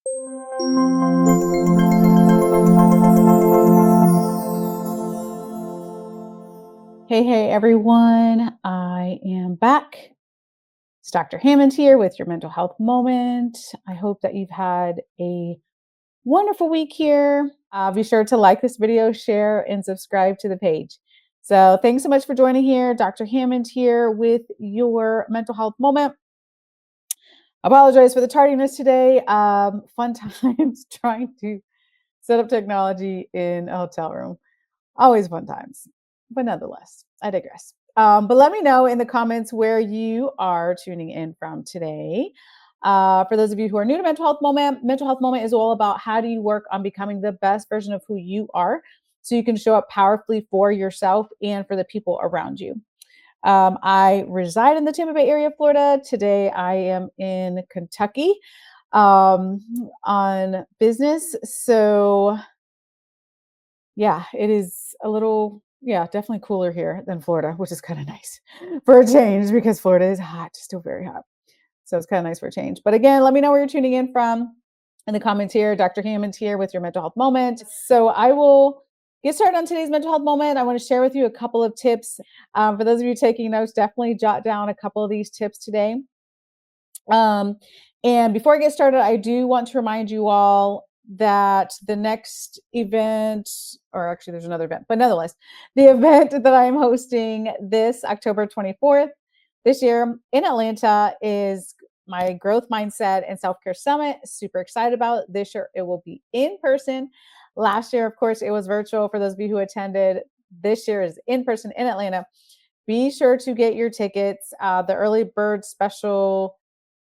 Hey, everyone. I am back. It's Dr. Hammond here with your mental health moment. I hope that you've had a wonderful week here. Be sure to like this video, share, and subscribe to the page. So, thanks so much for joining here. Dr. Hammond here with your mental health moment. Apologize for the tardiness today. Fun times trying to set up technology in a hotel room. Always fun times, but nonetheless, I digress. But let me know in the comments where you are tuning in from today. For those of you who are new to Mental Health Moment is all about how do you work on becoming the best version of who you are so you can show up powerfully for yourself and for the people around you. I reside in the Tampa Bay area of Florida. Today I am in Kentucky on business. So yeah, it is a little, yeah, definitely cooler here than Florida, which is kind of nice for a change because Florida is hot, still very hot. So it's kind of nice for a change. But again, let me know where you're tuning in from in the comments here. Dr. Hammond here with your mental health moment. So I will get started on today's mental health moment. I want to share with you a couple of tips. For those of you taking notes, definitely jot down a couple of these tips today. And before I get started, I do want to remind you all that the next event, or actually there's another event, but nonetheless, the event that I am hosting this October 24th this year in Atlanta is my Growth Mindset and Self-Care Summit. Super excited about it. This year it will be in person. Last year, of course, it was virtual for those of you who attended. This year is in person in Atlanta. Be sure to get your tickets. The early bird special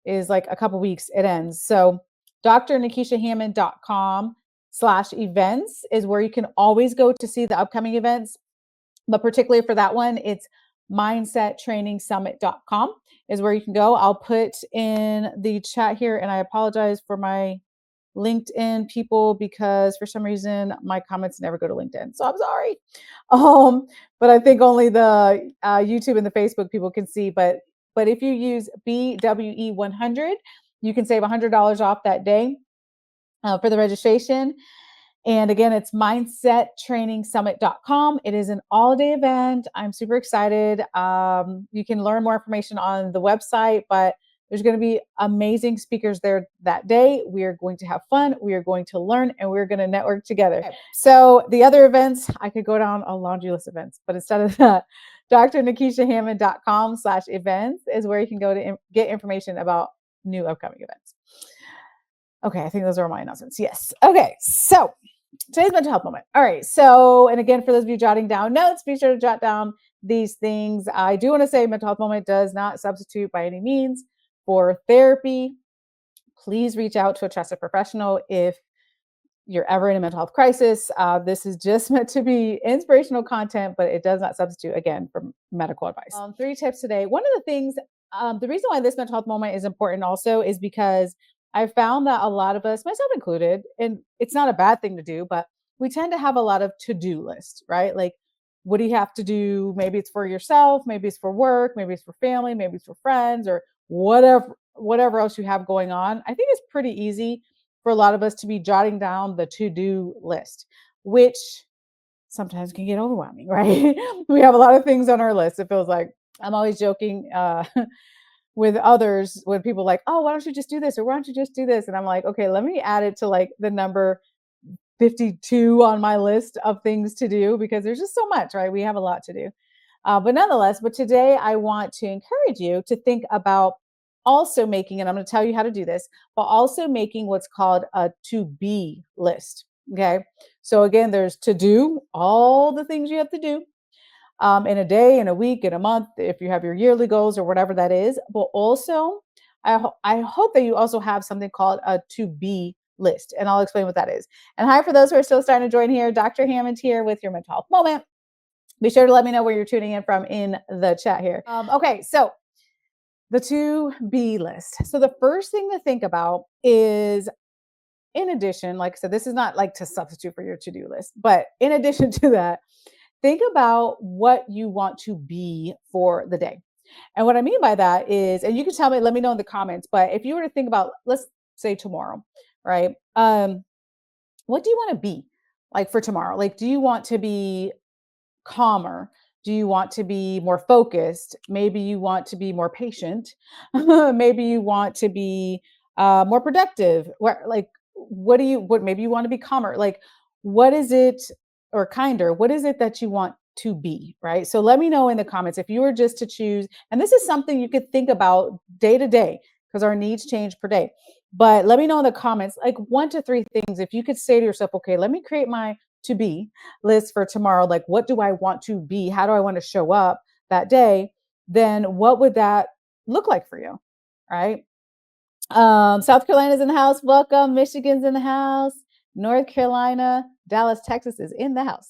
is like a couple weeks, it ends. So drnekeshiahammond.com/events is where you can always go to see the upcoming events. But particularly for that one, it's mindsettrainingsummit.com is where you can go. I'll put in the chat here, and I apologize for my LinkedIn people because for some reason my comments never go to LinkedIn. So I'm sorry. But I think only the YouTube and the Facebook people can see. But if you use BWE100, you can save $100 off that day for the registration. And again, it's mindsettrainingsummit.com. It is an all-day event. I'm super excited. You can learn more information on the website, but there's going to be amazing speakers there that day. We are going to have fun. We are going to learn, and we're going to network together. Okay. So the other events, I could go down a laundry list of events, but instead of that, drnekeshiahammond.com/events is where you can go to get information about new upcoming events. Okay, I think those are my announcements. Yes. Okay, so today's mental health moment. All right. So, and again, for those of you jotting down notes, be sure to jot down these things. I do want to say mental health moment does not substitute by any means for therapy. Please reach out to a trusted professional if you're ever in a mental health crisis. This is just meant to be inspirational content, but it does not substitute, again, for medical advice. 3 tips today. One of the things, the reason why this mental health moment is important also is because I found that a lot of us, myself included, and it's not a bad thing to do, but we tend to have a lot of to-do lists, right? Like, what do you have to do? Maybe it's for yourself, maybe it's for work, maybe it's for family, maybe it's for friends, or whatever else you have going on. I think it's pretty easy for a lot of us to be jotting down the to-do list, which sometimes can get overwhelming, right? We have a lot of things on our list. It feels like I'm always joking with others when people like, oh, why don't you just do this? Or why don't you just do this? And I'm like, okay, let me add it to like the number 52 on my list of things to do because there's just so much, right? We have a lot to do. But nonetheless, but today I want to encourage you to think about also making, and I'm going to tell you how to do this, but also making what's called a to be list. Okay. So again, there's to do, all the things you have to do in a day, in a week, in a month, if you have your yearly goals or whatever that is. But also, I hope that you also have something called a to be list. And I'll explain what that is. And hi, for those who are still starting to join here, Dr. Hammond here with your mental health moment. Be sure to let me know where you're tuning in from in the chat here. Okay, so the to be list. So the first thing to think about is, in addition, like I said, this is not like to substitute for your to-do list, but in addition to that, think about what you want to be for the day. And what I mean by that is, and you can tell me, let me know in the comments, but if you were to think about, let's say tomorrow, right? What do you want to be like for tomorrow? Like, do you want to be calmer? Do you want to be more focused? Maybe you want to be more patient. Maybe you want to be more productive. Like, what do you, what, maybe you want to be calmer. Like, what is it, or kinder? What is it that you want to be? Right. So let me know in the comments if you were just to choose. And this is something you could think about day to day because our needs change per day. But let me know in the comments, like 1 to 3 things. If you could say to yourself, okay, let me create my to be list for tomorrow, like what do I want to be, how do I want to show up that day, then what would that look like for you? Right. South Carolina's in the house, welcome. Michigan's in the house. North Carolina, Dallas, Texas is in the house.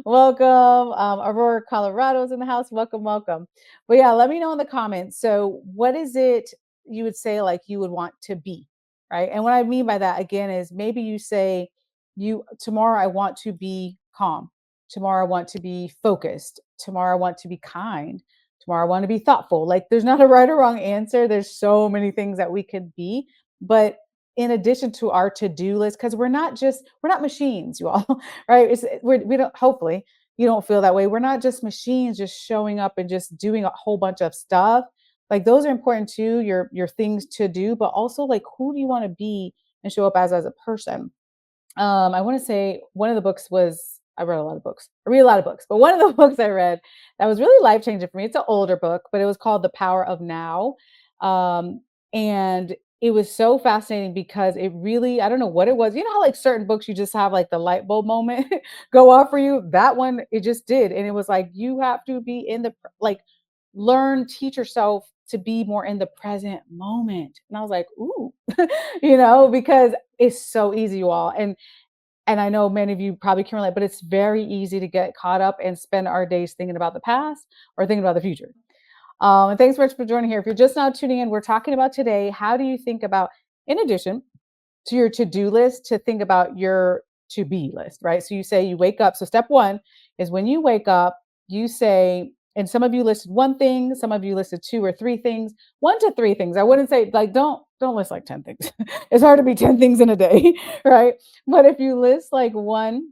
Welcome. Aurora, Colorado's in the house, welcome. But yeah, let me know in the comments, so what is it you would say like you would want to be, right? And what I mean by that again is maybe you say, you tomorrow I want to be calm, tomorrow I want to be focused, tomorrow I want to be kind, tomorrow I want to be thoughtful. Like there's not a right or wrong answer, there's so many things that we could be. But in addition to our to-do list, because we're not machines, you all. Right? We don't, hopefully you don't feel that way. We're not just machines just showing up and just doing a whole bunch of stuff. Like those are important too, your things to do, but also like who do you want to be and show up as a person. I want to say one of the books was, I read a lot of books. I read a lot of books, but one of the books I read that was really life changing for me. It's an older book, but it was called The Power of Now. And it was so fascinating because it really, I don't know what it was. You know how like certain books you just have like the light bulb moment go off for you? That one, it just did. And it was like, you have to be in the, like, teach yourself to be more in the present moment. And I was like, ooh, because it's so easy, you all. And I know many of you probably can relate, but it's very easy to get caught up and spend our days thinking about the past or thinking about the future. And thanks so much for joining here. If you're just now tuning in, we're talking about today, how do you think about, in addition to your to-do list, to think about your to-be list, right? So you say you wake up. So step one is when you wake up, you say, and some of you listed one thing, some of you listed 2 or 3 things, 1 to 3 things. I wouldn't say like, don't list like 10 things. It's hard to be 10 things in a day, right? But if you list like 1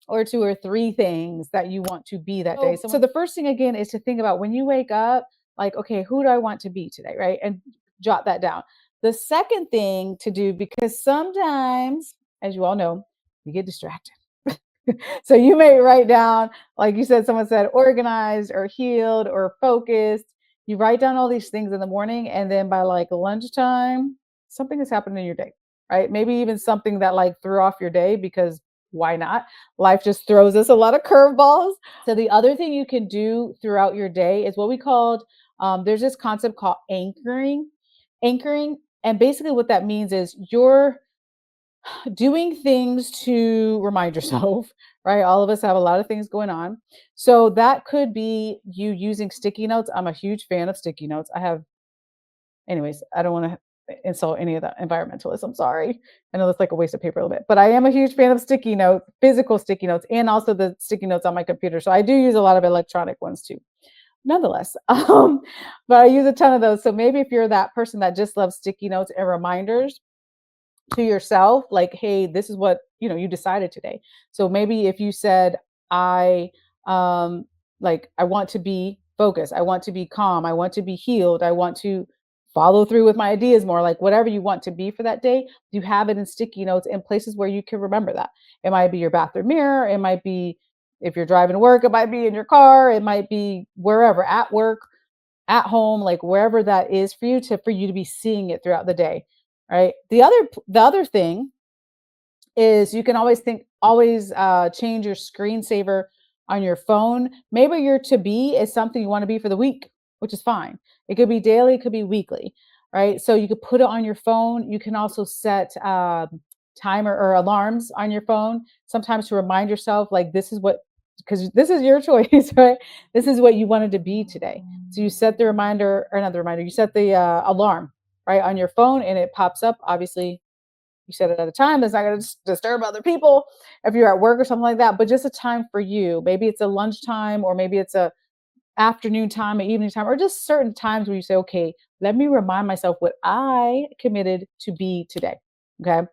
or 2 or 3 things that you want to be that day. So the first thing again is to think about when you wake up, like, okay, who do I want to be today, right? And jot that down. The second thing to do, because sometimes, as you all know, you get distracted. So you may write down, like you said, someone said organized or healed or focused. You write down all these things in the morning, and then by like lunchtime, something has happened in your day, right? Maybe even something that like threw off your day, because why not? Life just throws us a lot of curveballs. So the other thing you can do throughout your day is what we called, there's this concept called anchoring. Anchoring. And basically what that means is you're doing things to remind yourself, right? All of us have a lot of things going on. So that could be you using sticky notes. I'm a huge fan of sticky notes. Anyways, I don't want to insult any of the environmentalists. I'm sorry. I know that's like a waste of paper a little bit, but I am a huge fan of sticky notes, physical sticky notes, and also the sticky notes on my computer. So I do use a lot of electronic ones too. Nonetheless, but I use a ton of those. So maybe if you're that person that just loves sticky notes and reminders, to yourself, like, hey, this is what you decided today. So maybe if you said, I I want to be focused, I want to be calm, I want to be healed, I want to follow through with my ideas more, like whatever you want to be for that day, you have it in sticky notes in places where you can remember that. It might be your bathroom mirror, it might be, if you're driving to work, it might be in your car, it might be wherever, at work, at home, like wherever that is for you, to be seeing it throughout the day, right? The other thing is you can always change your screensaver on your phone. Maybe your to be is something you want to be for the week, which is fine. It could be daily, it could be weekly, right? So you could put it on your phone. You can also set timer or alarms on your phone sometimes to remind yourself, like, this is what, because this is your choice, right? This is what you wanted to be today. So you set the reminder, or not the reminder, you set the alarm right on your phone, and it pops up. Obviously, you set it at a time that's not going to disturb other people if you're at work or something like that, but just a time for you. Maybe it's a lunchtime, or maybe it's a afternoon time, or evening time, or just certain times where you say, okay, let me remind myself what I committed to be today. Okay.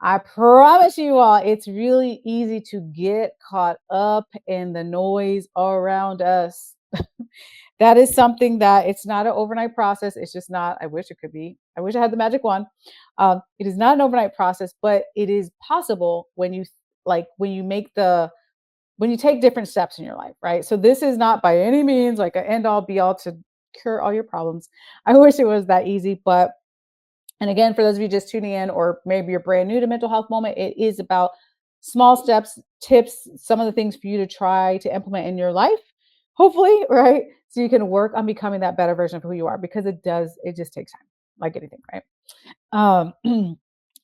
I promise you all, it's really easy to get caught up in the noise around us. That is something that it's not an overnight process. It's just not. I wish it could be. I wish I had the magic wand. It is not an overnight process, but it is possible when you when you make when you take different steps in your life, right? So this is not by any means like an end all be all to cure all your problems. I wish it was that easy, but and again, for those of you just tuning in, or maybe you're brand new to mental health moment, it is about small steps, tips, some of the things for you to try to implement in your life, hopefully, right? So you can work on becoming that better version of who you are, because it just takes time, like anything, right? Um,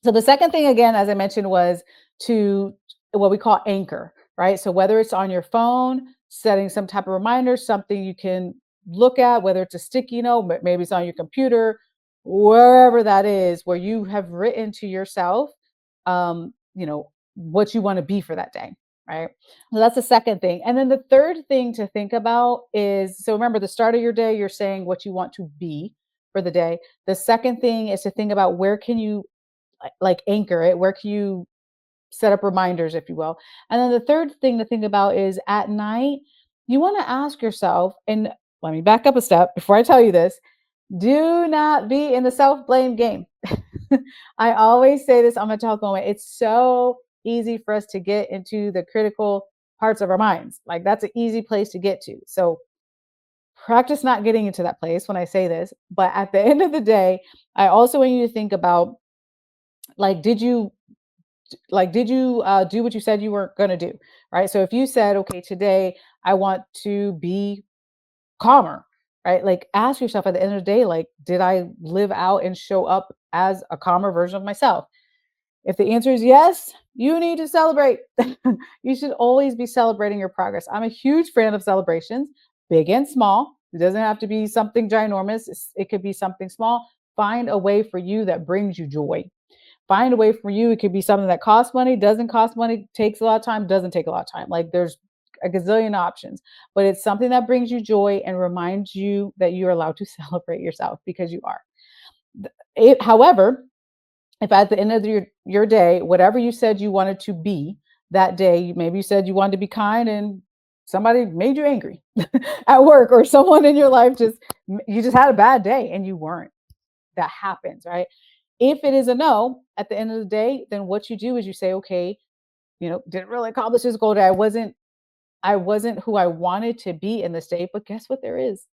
so the second thing, again, as I mentioned, was to what we call anchor, right? So whether it's on your phone, setting some type of reminder, something you can look at, whether it's a sticky note, but maybe it's on your computer, wherever that is, where you have written to yourself, what you want to be for that day, right? So that's the second thing. And then the third thing to think about is, so remember, the start of your day, you're saying what you want to be for the day. The second thing is to think about where can you anchor it, where can you set up reminders, if you will. And then the third thing to think about is at night, you want to ask yourself, and let me back up a step before I tell you this, do not be in the self-blame game. I always say this on my health moment. It's so easy for us to get into the critical parts of our minds. Like that's an easy place to get to. So practice not getting into that place when I say this. But at the end of the day, I also want you to think about, like, did you do what you said you were going to do, right? So if you said, okay, today I want to be calmer, right? Like ask yourself at the end of the day, like, did I live out and show up as a calmer version of myself? If the answer is yes, you need to celebrate. You should always be celebrating your progress. I'm a huge fan of celebrations, big and small. It doesn't have to be something ginormous. It could be something small. Find a way for you that brings you joy. Find a way for you. It could be something that costs money, doesn't cost money, takes a lot of time, doesn't take a lot of time. Like there's a gazillion options, but it's something that brings you joy and reminds you that you're allowed to celebrate yourself, because you are. However, if at the end of your day, whatever you said you wanted to be that day, maybe you said you wanted to be kind and somebody made you angry at work, or someone in your life you just had a bad day and you weren't. That happens, right? If it is a no at the end of the day, then what you do is you say, okay, didn't really accomplish this goal today. I wasn't who I wanted to be in this day, but guess what? There is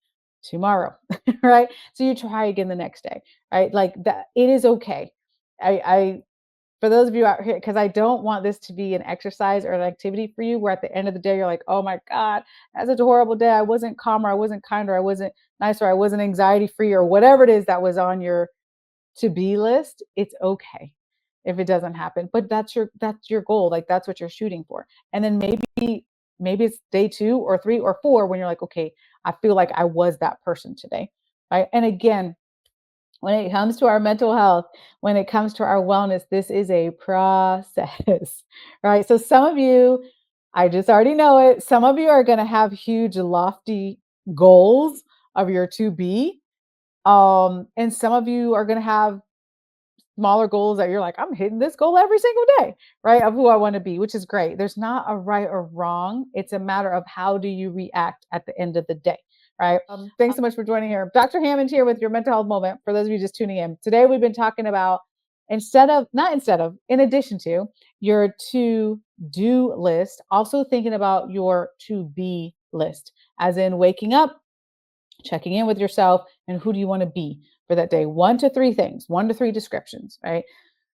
tomorrow, right? So you try again the next day, right? Like that, it is okay. I For those of you out here, because I don't want this to be an exercise or an activity for you where at the end of the day you're like, oh my God, that's such a horrible day. I wasn't calmer, I wasn't kinder, I wasn't nicer, I wasn't anxiety free, or whatever it is that was on your to be list. It's okay if it doesn't happen, but that's your goal. Like that's what you're shooting for. And then maybe it's day 2 or 3 or 4 when you're like, okay, I feel like I was that person today, right? And again, when it comes to our mental health, when it comes to our wellness, this is a process, right? So some of you, I just already know it, some of you are going to have huge lofty goals of your to be, and some of you are going to have smaller goals that you're like, I'm hitting this goal every single day, right? Of who I want to be, which is great. There's not a right or wrong. It's a matter of how do you react at the end of the day, right? Thanks so much for joining here. Dr. Hammond here with your mental health moment. For those of you just tuning in, today we've been talking about in addition to your to-do list, also thinking about your to-be list, as in waking up, checking in with yourself, and who do you want to be for that day. 1 to 3 things, 1 to 3 descriptions, right?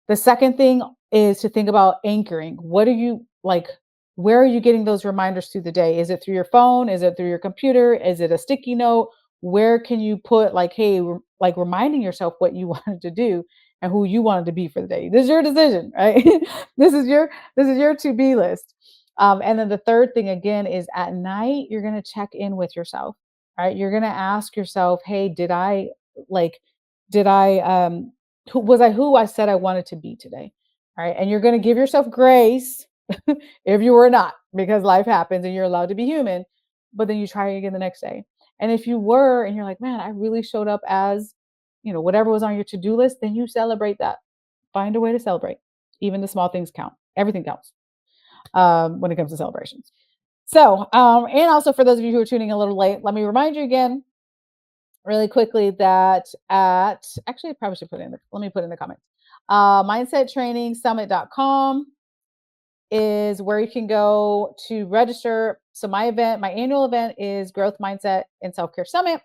The second thing is to think about anchoring. What are you like? Where are you getting those reminders through the day? Is it through your phone? Is it through your computer? Is it a sticky note? Where can you put like, hey, reminding yourself what you wanted to do and who you wanted to be for the day? This is your decision, right? this is your to-be list. And then the third thing again is at night, you're going to check in with yourself, right? You're going to ask yourself, hey, did I who I said I wanted to be today? All right. And you're going to give yourself grace if you were not, because life happens and you're allowed to be human, but then you try again the next day. And if you were, and you're like, man, I really showed up as, whatever was on your to-do list, then you celebrate that. Find a way to celebrate. Even the small things count. Everything counts when it comes to celebrations. So, and also for those of you who are tuning a little late, let me remind you again really quickly that actually I probably should let me put in the comments. Mindsettrainingsummit.com is where you can go to register. So my annual event is Growth Mindset and Self-Care Summit.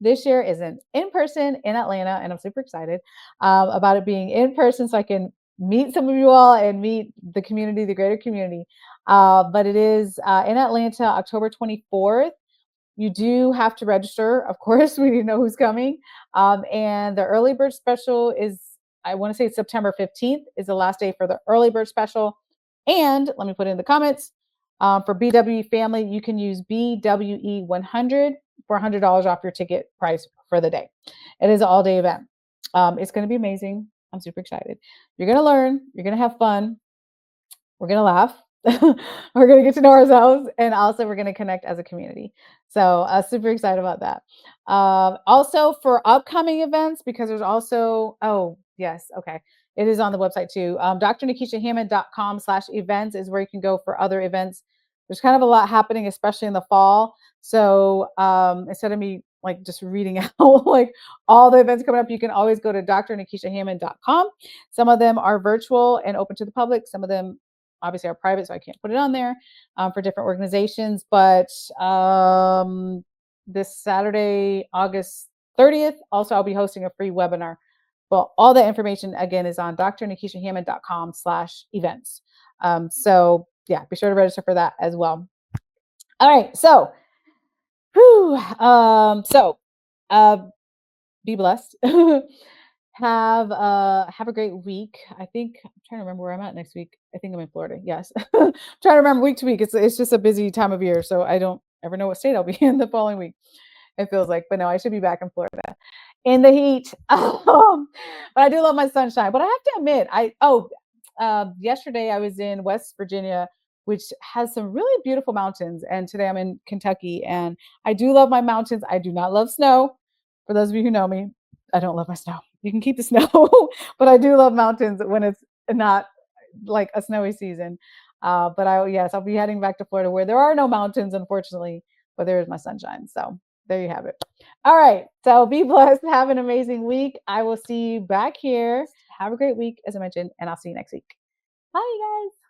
This year is in person in Atlanta, and I'm super excited about it being in person so I can meet some of you all and meet the community, the greater community. But it is in Atlanta, October 24th. You do have to register, of course. We need to know who's coming. And the early bird special is, I want to say September 15th is the last day for the early bird special. And let me put it in the comments. For BWE family, you can use BWE100 for $100 off your ticket price for the day. It is an all-day event. It's going to be amazing. I'm super excited. You're going to learn. You're going to have fun. We're going to laugh. We're going to get to know ourselves, and also we're going to connect as a community. So super excited about that. Also for upcoming events, because there's also, oh yes, okay. It is on the website too. drnekeshiahammond.com/events is where you can go for other events. There's kind of a lot happening, especially in the fall. So instead of me like just reading out like all the events coming up, you can always go to drnekeshiahammond.com. Some of them are virtual and open to the public. Some of them obviously are private, so I can't put it on there for different organizations. But this Saturday, August 30th, also I'll be hosting a free webinar. Well, all that information again is on drnekeshiahammond.com/events. So yeah, be sure to register for that as well. All right, so be blessed. Have a great week. I think I'm trying to remember where I'm at next week. I think I'm in Florida. Yes. Trying to remember week to week. It's just a busy time of year, so I don't ever know what state I'll be in the following week. It feels like, but no, I should be back in Florida in the heat. But I do love my sunshine. But I have to admit, yesterday I was in West Virginia, which has some really beautiful mountains, and today I'm in Kentucky, and I do love my mountains. I do not love snow. For those of you who know me, I don't love my snow. You can keep the snow, but I do love mountains when it's not like a snowy season. But I'll be heading back to Florida where there are no mountains, unfortunately, but there is my sunshine. So there you have it. All right. So be blessed. Have an amazing week. I will see you back here. Have a great week, as I mentioned, and I'll see you next week. Bye, you guys.